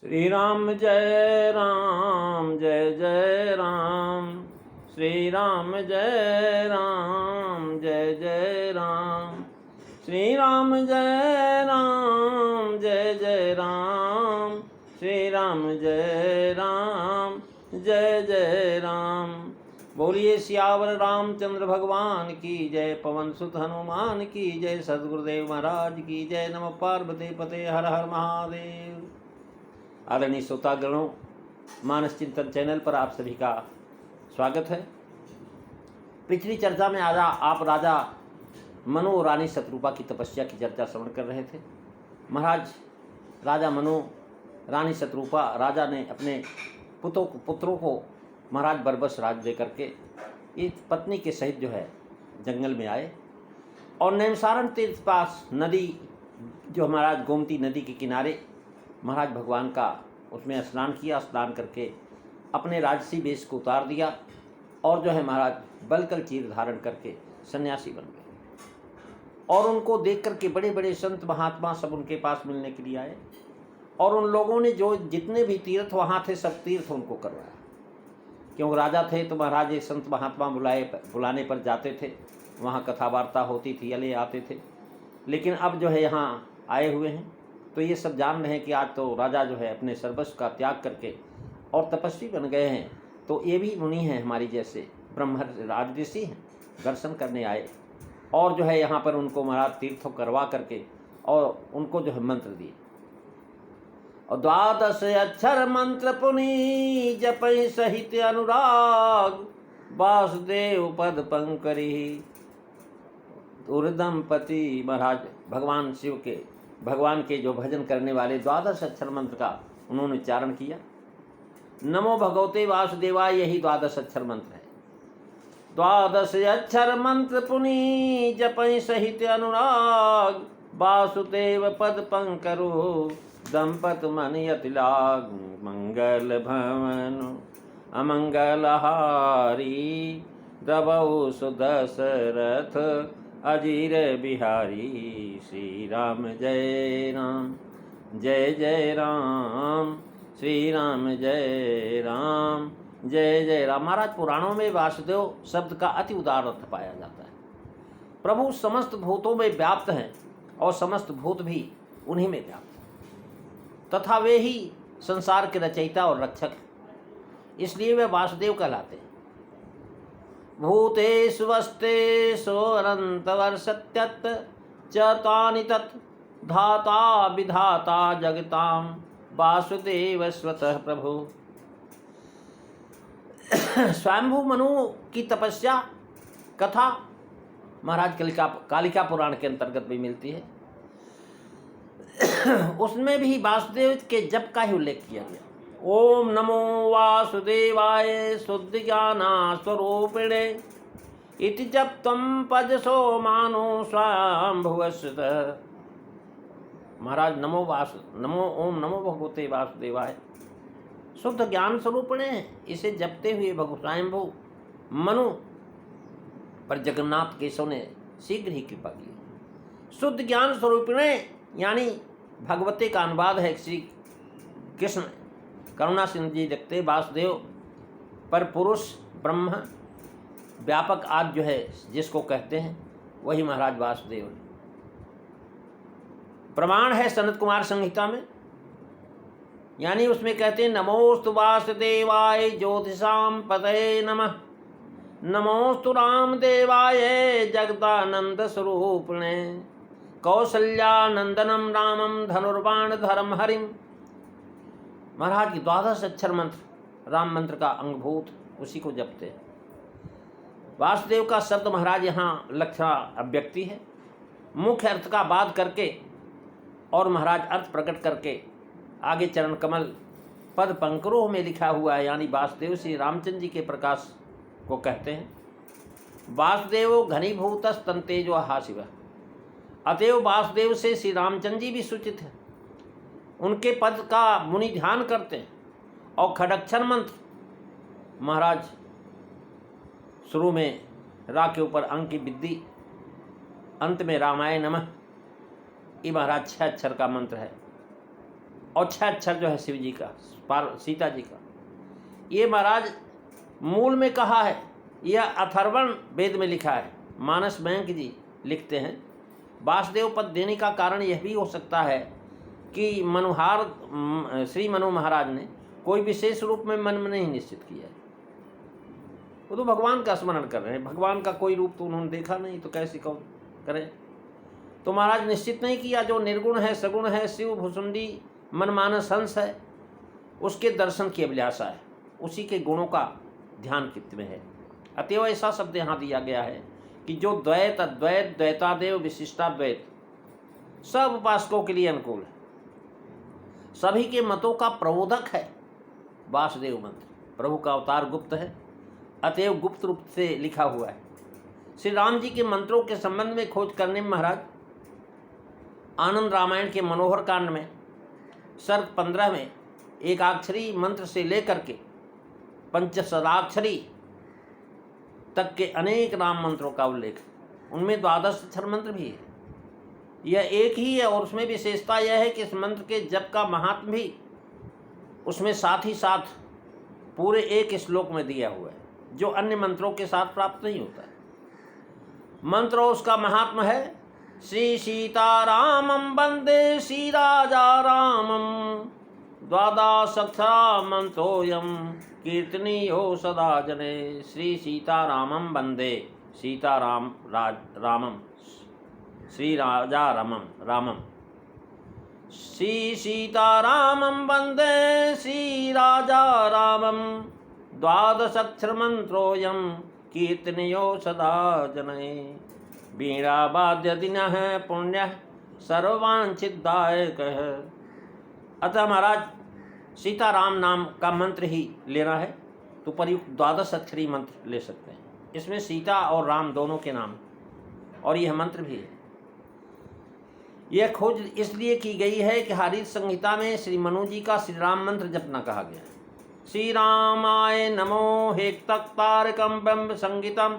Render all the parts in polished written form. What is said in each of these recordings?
श्री राम जय राम जय जय राम। श्री राम जय राम जय जय राम। श्री राम जय राम जय जय राम। श्री राम जय राम जय जय राम। बोलिए सियावर रामचंद्र भगवान की जय। पवन सुत हनुमान की जय। सद्गुरुदेव महाराज की जय। नमः पार्वती पते हर हर महादेव। आदरणीय श्रोतागणों, मानस चिंतन चैनल पर आप सभी का स्वागत है। पिछली चर्चा में आप राजा मनु और रानी शत्रुपा की तपस्या की चर्चा श्रवण कर रहे थे। महाराज राजा मनु, रानी शत्रुपा, राजा ने अपने पुत्रों को महाराज बरबस राज दे करके इस पत्नी के सहित जो है जंगल में आए और नैमिषारण्य तीर्थ पास नदी जो महाराज गोमती नदी के किनारे महाराज भगवान का उसमें स्नान किया। स्नान करके अपने राजसी वेश को उतार दिया और जो है महाराज बलकल चीर धारण करके सन्यासी बन गए। और उनको देख करके बड़े बड़े संत महात्मा सब उनके पास मिलने के लिए आए और उन लोगों ने जो जितने भी तीर्थ वहाँ थे सब तीर्थ उनको करवाया। क्योंकि राजा थे तो महाराज एक संत महात्मा बुलाने पर जाते थे, वहाँ कथा वार्ता होती थी, अले आते थे। लेकिन अब जो है यहाँ आए हुए हैं तो ये सब जान रहे हैं कि आज तो राजा जो है अपने सर्वस्व का त्याग करके और तपस्वी बन गए हैं। तो ये भी मुनि हैं हमारी जैसे, ब्रह्म राजऋषि हैं, दर्शन करने आए और जो है यहाँ पर उनको महाराज तीर्थ करवा करके और उनको जो है मंत्र दिए। और 12 अक्षर मंत्र पुनि जपै सहित अनुराग। वासुदेव पद पंकरी उर्दमपति। महाराज भगवान के जो भजन करने वाले 12 अक्षर मंत्र का उन्होंने उच्चारण किया। नमो भगवते वासुदेवाय, यही 12 अक्षर मंत्र है। 12 अक्षर मंत्र पुनि जपै सहित अनुराग। वासुदेव पद पंकरो दंपत मन यति लाग। मंगल भवन अमंगल हारी। दबौ सुदशरथ अजीर बिहारी। श्री राम जय राम जय जय राम। श्री राम जय राम जय जय राम। महाराज पुराणों में वासुदेव शब्द का अति उदार अर्थ पाया जाता है। प्रभु समस्त भूतों में व्याप्त हैं और समस्त भूत भी उन्हीं में व्याप्त हैं तथा वे ही संसार के रचयिता और रक्षक हैं, इसलिए वे वासुदेव कहलाते हैं। भूतेषु वस्तेषु अनन्तवर्षत्यत् च तानि तत् धाता विधाता जगतां वासुदेव स्वतः प्रभु। स्वयंभू मनु की तपस्या कथा महाराज कालिका पुराण के अंतर्गत भी मिलती है। उसमें भी वासुदेव के जप का ही उल्लेख किया गया। ओम नमो वासुदेवाय शुद्ध ज्ञाना स्वरूपिणे इति जप तम पजसो मानो स्वाम्भुवस्सुतः। महाराज ओम नमो भगवते वासुदेवाय शुद्ध ज्ञान स्वरूपिणे, इसे जपते हुए स्वयंभू मनु पर जगन्नाथ केशव ने शीघ्र ही कृपा की। शुद्ध ज्ञान स्वरूपिणे यानी भगवते का अनुवाद है श्री कृष्ण करुणा सिंह जी देखते वासुदेव पर पुरुष ब्रह्म व्यापक आदि जो है जिसको कहते हैं वही महाराज वासुदेव है। प्रमाण है सनत कुमार संहिता में, यानी उसमें कहते हैं नमोस्तु वासुदेवाय ज्योतिषाम पतये नमः। नमोस्तु रामदेवाय जगदानंद स्वरूपिणे। कौसल्यानंदनम रामम धनुर्बाण धरम हरिम। महाराज की 12 अक्षर मंत्र राम मंत्र का अंगभूत, उसी को जपते हैं। वासुदेव का शब्द महाराज यहाँ लक्षण अभिव्यक्ति है। मुख्य अर्थ का बात करके और महाराज अर्थ प्रकट करके आगे चरण कमल पद पंकरोह में लिखा हुआ है, यानी वासुदेव श्री रामचंद्र जी के प्रकाश को कहते हैं। वासुदेव घनीभूत तंतेजो हाशिव। अतएव वासुदेव से श्री रामचंद्र जी भी सूचित है। उनके पद का मुनि ध्यान करते हैं। और खडक्षर मंत्र महाराज शुरू में रा के ऊपर अंक की विद्धि, अंत में रामाय नमः, ये महाराज 6 अक्षर का मंत्र है। और 6 अक्षर जो है शिव जी का, सीता जी का। ये महाराज मूल में कहा है, यह अथर्वण वेद में लिखा है। मानस बैंक जी लिखते हैं, वासुदेव पद देने का कारण यह भी हो सकता है कि मनुहार श्री मनु महाराज ने कोई विशेष रूप में मन में नहीं निश्चित किया है। वो तो भगवान का स्मरण कर रहे हैं, भगवान का कोई रूप तो उन्होंने देखा नहीं, तो कैसे करें। तो महाराज निश्चित नहीं किया, जो निर्गुण है, सगुण है, शिव भुसुंडी मनमानस हंस है, उसके दर्शन की अभिलाषा है, उसी के गुणों का ध्यान चित्त में है। अतएव ऐसा शब्द यहाँ दिया गया है कि जो द्वैत, अद्वैत, द्वैतादेव, विशिष्टाद्वैत सब उपासकों के लिए अनुकूल है, सभी के मतों का प्रबोधक है वासुदेव मंत्र। प्रभु का अवतार गुप्त है, अतएव गुप्त रूप से लिखा हुआ है। श्री राम जी के मंत्रों के संबंध में खोज करने में महाराज आनंद रामायण के मनोहर कांड में सर्ग 15 में एकाक्षरी मंत्र से लेकर के पंचसदाक्षरी तक के अनेक राम मंत्रों का उल्लेख, उनमें 12 अक्षर मंत्र भी है। यह एक ही है और उसमें विशेषता यह है कि इस मंत्र के जप का महात्म्य भी उसमें साथ ही साथ पूरे एक श्लोक में दिया हुआ है, जो अन्य मंत्रों के साथ प्राप्त नहीं होता है। मंत्र उसका महात्मा है, श्री सीतारामं वंदे श्री राजा रामं, 12 अक्षरा मंत्रोऽयं कीर्तनीयो सदा जने। श्री सीतारामं वंदे, सीताराम रामम, श्री राजा रामम, श्री सीतारामं वंदे श्री राजा रामम, 12 अक्षर मंत्रोऽयं कीर्तनीयो सदा जने। वीणा वाद्य दिनः पुण्यः सर्ववांछितदायकः। अतः महाराज सीताराम नाम का मंत्र ही लेना है तो प्रयुक्त 12 अक्षरी मंत्र ले सकते हैं। इसमें सीता और राम दोनों के नाम और यह मंत्र भी है। यह खोज इसलिए की गई है कि हरित संहिता में श्री मनु जी का श्री राम मंत्र जपना कहा गया है। श्री रामाय नमो हेक्तक्तारकं ब्रह्म संगीतम,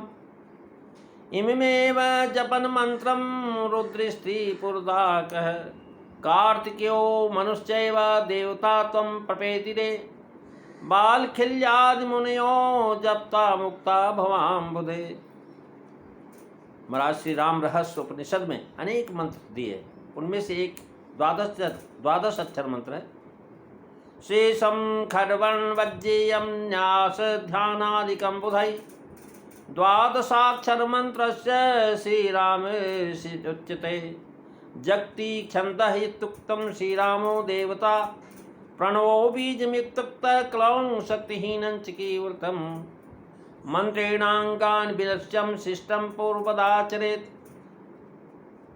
इमेव जपन मंत्रम रुद्रस्त्री पुरदाकः। कार्तिकेयो मनुश्चैव देवता त्वं प्रपेदिरे, बालखिल्यादि मुनयो जप्ता मुक्ता भवाम्बुधे। महाराज श्री राम रहस्य उपनिषद में अनेक मंत्र दिए, उनमें से एक 12 अक्षर मंत्र है। शेषम खड्वं वज्रेयं न्यास ध्यानादिकं बुधै, 12 अक्षर मंत्रस्य श्रीरामेर्षिच्यते। जगति छन्दः इत्युक्तं श्रीरामो देवता, प्रणवो बीजमित्युक्तः क्लौं शक्तिहीनं च कीवृतं। मंत्रेणांगानि विलक्ष्यं शिष्टं पूर्वदाचरेत्,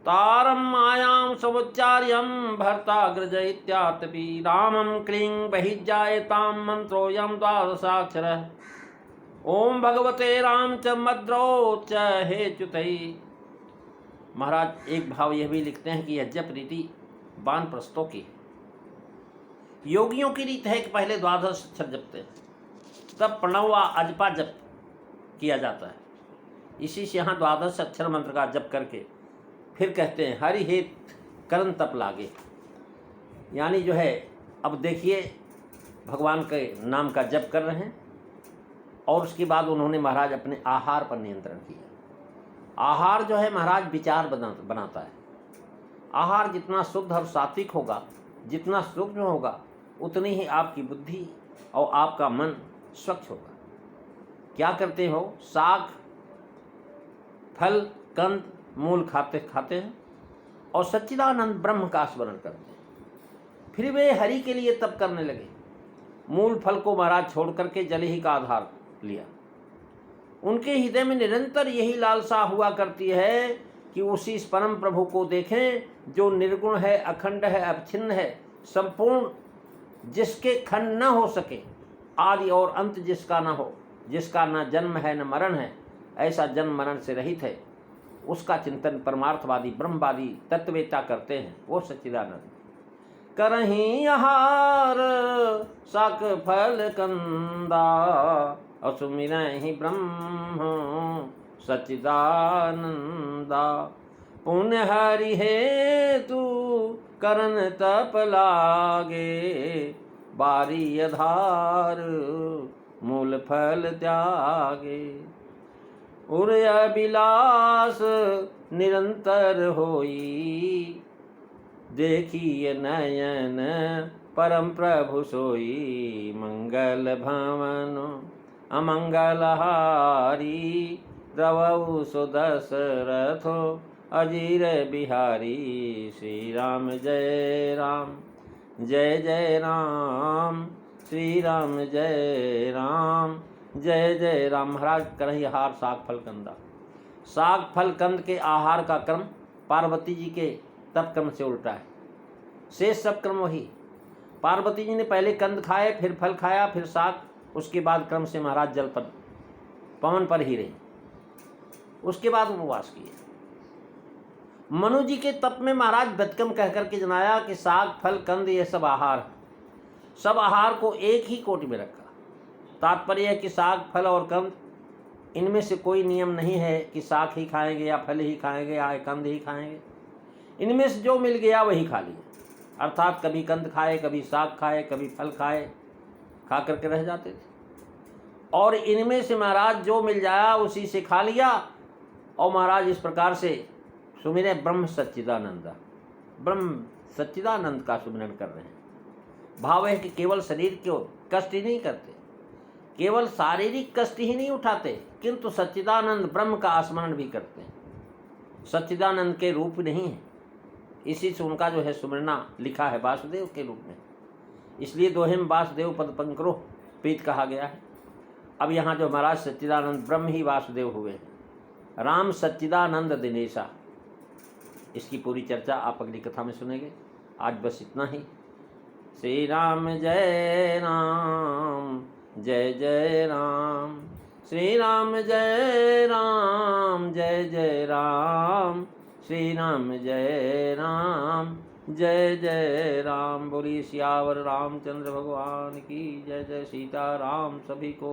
तारं मायां समुच्चार्यं भर्ताग्रज इत्यातपि। रामं क्लीं बहिर्जायतां मंत्रोऽयं 12 अक्षरः, ओम भगवते राम च मद्रो च हेच्युतै। महाराज एक भाव यह भी लिखते हैं कि यह जप रीति वानप्रस्थों की, योगियों की रीत है कि पहले 12 अक्षर जपते हैं, तब प्रणव व अजपा जप किया जाता है। इसी से यहाँ 12 अक्षर मंत्र का जप करके फिर कहते हैं हरि हेत करन तप लागे। यानी जो है अब देखिए भगवान के नाम का जप कर रहे हैं और उसके बाद उन्होंने महाराज अपने आहार पर नियंत्रण किया। आहार जो है महाराज विचार बनाता है। आहार जितना शुद्ध और सात्विक होगा, जितना सूक्ष्म होगा, उतनी ही आपकी बुद्धि और आपका मन स्वच्छ होगा। क्या करते हो, साग फल कंद मूल खाते हैं और सच्चिदानंद ब्रह्म का स्मरण करते हैं। फिर वे हरि के लिए तप करने लगे। मूल फल को महाराज छोड़ करके जल ही का आधार लिया। उनके हृदय में निरंतर यही लालसा हुआ करती है कि उसी परम प्रभु को देखें जो निर्गुण है, अखंड है, अवच्छिन्न है, संपूर्ण, जिसके खंड न हो सके, आदि और अंत जिसका न हो, जिसका न जन्म है न मरण है, ऐसा जन्म मरण से रहित है। उसका चिंतन परमार्थवादी ब्रह्मवादी तत्ववेता करते हैं। वो सच्चिदानंद करहीं आहार साक फल कंदा, असुमिरहि ब्रह्म सच्चिदानंदा। पुण्य हरि हेतु करन तप लागे, बारी आधार मूल फल त्यागे। उर अभिलाष निरंतर होई, देखिए नयन परम प्रभु सोई। मंगल भवन अमंगल हारी, द्रवौ सुदशरथ अजीर बिहारी। श्री राम जय राम जय जय राम, श्री राम जय राम जय जय राम। महाराज करही हार साग फल कंदा। साग फल कंद के आहार का क्रम पार्वती जी के तप क्रम से उल्टा है। शेष सब क्रम वही। पार्वती जी ने पहले कंद खाए, फिर फल खाया, फिर साग, उसके बाद क्रम से महाराज जल पर पवन पर ही रहे, उसके बाद उपवास किए। मनु जी के तप में महाराज व्यतकम कह करके जनाया कि साग फल कंद ये सब आहार, सब आहार को एक ही कोटि में रखा। तात्पर्य है कि साग फल और कंद इनमें से कोई नियम नहीं है कि साग ही खाएंगे या फल ही खाएंगे या कंद ही खाएंगे। इनमें से जो मिल गया वही खा लिया। अर्थात कभी कंद खाए, कभी साग खाए, कभी फल खाए, खा करके रह जाते थे। और इनमें से महाराज जो मिल जाया उसी से खा लिया। और महाराज इस प्रकार से सुमिरे ब्रह्म सच्चिदानंद, ब्रह्म सच्चिदानंद का सुमिरन कर रहे हैं। भाव है कि केवल शरीर को कष्ट ही नहीं करते, केवल शारीरिक कष्ट ही नहीं उठाते, किंतु सच्चिदानंद ब्रह्म का स्मरण भी करते हैं। सच्चिदानंद के रूप नहीं है, इसी से उनका जो है सुमरना लिखा है वासुदेव के रूप में। इसलिए दोहिम वासुदेव पद पंकरो प्रीत कहा गया है। अब यहाँ जो महाराज सच्चिदानंद ब्रह्म ही वासुदेव हुए हैं। राम सच्चिदानंद दिनेशा, इसकी पूरी चर्चा आप अगली कथा में सुनेंगे। आज बस इतना ही। श्री राम जय राम जय जय राम, श्री राम जय राम जय जय राम, श्री राम जय राम जय जय राम। बोली सियावर रामचंद्र भगवान की जय। जय सीता राम सभी को।